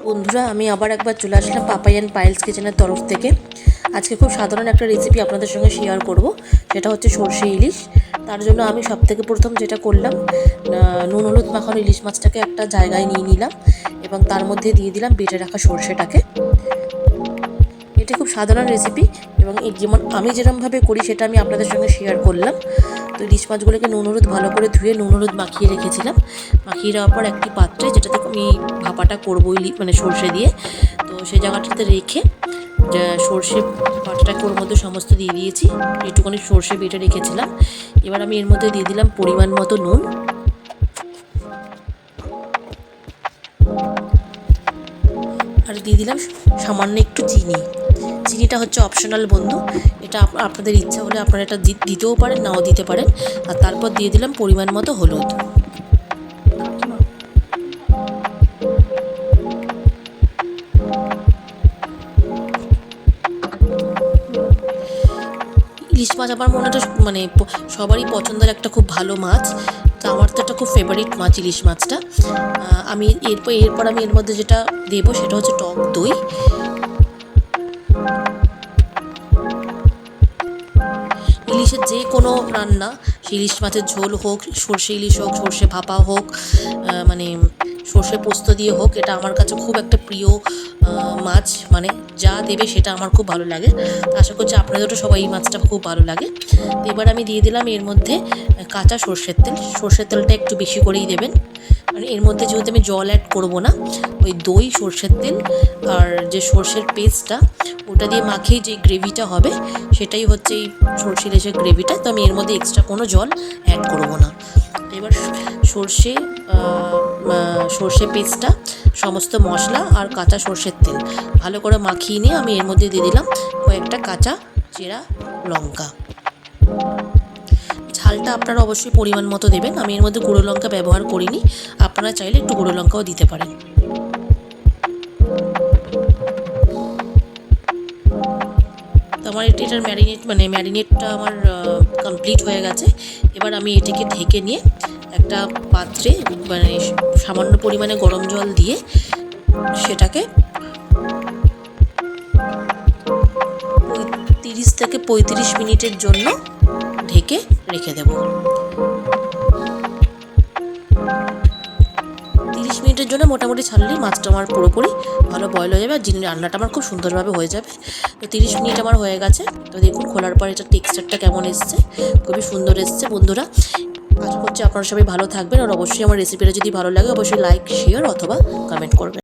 বন্ধুরা, আমি আবার একবার চলে আসলাম পাপাই অ্যান্ড পায়েলস কিচেনের তরফ থেকে। আজকে খুব সাধারণ একটা রেসিপি আপনাদের সঙ্গে শেয়ার করব, সেটা হচ্ছে সর্ষে ইলিশ। তার জন্য আমি সবথেকে প্রথম যেটা করলাম, নুন হলুদ মাখানো ইলিশ মাছটাকে একটা জায়গায় নিয়ে নিলাম এবং তার মধ্যে দিয়ে দিলাম বেটে রাখা সর্ষেটাকে। এটা খুব সাধারণ রেসিপি এবং যেমন আমি যেরকমভাবে করি সেটা আমি আপনাদের সঙ্গে শেয়ার করলাম। তো ইলিশ মাছগুলোকে নুন হলুদ ভালো করে ধুয়ে নুন হলুদ মাখিয়ে রেখেছিলাম। মাখিয়ে দেওয়ার পর একটি পাত্রে, যেটাতে আমি ভাপাটা করবো মানে সর্ষে দিয়ে, তো সেই জায়গাটাতে রেখে সর্ষে বাটাটাকে ওর মধ্যে সমস্ত দিয়ে দিয়েছি। একটুখানি সর্ষে বেটে রেখেছিলাম। এবার আমি এর মধ্যে দিয়ে দিলাম পরিমাণ মতো নুন, আর দিয়ে দিলাম সামান্য একটু চিনি। চিনিটা হচ্ছে অপশনাল বন্ধু, এটা আপনাদের ইচ্ছা হলে আপনারা এটা দিতেও পারেন, নাও দিতে পারেন। আর তারপর দিয়ে দিলাম পরিমাণ মতো হলুদ। ইলিশ মাছ আমার মনে হয় মানে সবারই পছন্দের একটা খুব ভালো মাছ। তো আমার তো একটা খুব ফেভারিট মাছ ইলিশ মাছটা। আমি এরপর আমি এর মধ্যে যেটা দেবো সেটা হচ্ছে টক দই। ইলিশের যে কোনো রান্না, ইলিশ মাছের ঝোল হোক, সর্ষে ইলিশ হোক, সর্ষে ভাপা হোক, মানে সর্ষে পোস্ত দিয়ে হোক, এটা আমার কাছে খুব একটা প্রিয় মাছ। মানে যা দেবে সেটা আমার খুব ভালো লাগে। আশা করছি আপনাদেরও সবাই এই মাছটা খুব ভালো লাগে। এবার আমি দিয়ে দিলাম এর মধ্যে কাঁচা সর্ষের তেল। সর্ষের তেলটা একটু বেশি করেই দেবেন, মানে এর মধ্যে যেহেতু আমি জল অ্যাড করবো না, ওই দই, সর্ষের তেল আর যে সর্ষের পেস্টটা, ওটা দিয়ে মাখিয়ে যে গ্রেভিটা হবে সেটাই হচ্ছে এই সর্ষে ইলিশের গ্রেভিটা। তো আমি এর মধ্যে এক্সট্রা কোনো জল অ্যাড করবো না। এবার সর্ষে পেস্টটা, সমস্ত মশলা আর কাঁচা সর্ষের তেল ভালো করে মাখিয়ে নিয়ে আমি এর মধ্যে দিয়ে দিলাম কয়েকটা কাঁচা চেরা লঙ্কা। ঝালটা আপনারা অবশ্যই পরিমাণ মতো দেবেন। আমি এর মধ্যে গুঁড়ো লঙ্কা ব্যবহার করিনি, আপনারা চাইলে একটু গুঁড়ো লঙ্কাও দিতে পারেন। তো আমার এটার ম্যারিনেটটা আমার কমপ্লিট হয়ে গেছে। এবার আমি এটাকে ঢেকে নিয়ে একটা পাত্রে মানে সামান্য পরিমাণে গরম জল দিয়ে সেটাকে 30 থেকে 35 মিনিটের জন্য ঢেকে রেখে দেব। 30 মিনিটের জন্য মোটামুটি ছাড়লেই মাছটা আমার পুরোপুরি ভালো বয়েল হয়ে যাবে আর রান্নাটা আমার খুব সুন্দরভাবে হয়ে যাবে। তো 30 মিনিট আমার হয়ে গেছে। তো দেখুন খোলার পর এটার টেক্সচারটা কেমন এসছে, খুবই সুন্দর এসছে। বন্ধুরা, আশা করছি আপনারা সবাই ভালো থাকবেন, আর অবশ্যই আমার রেসিপিটা যদি ভালো লাগে অবশ্যই লাইক, শেয়ার অথবা কমেন্ট করবেন।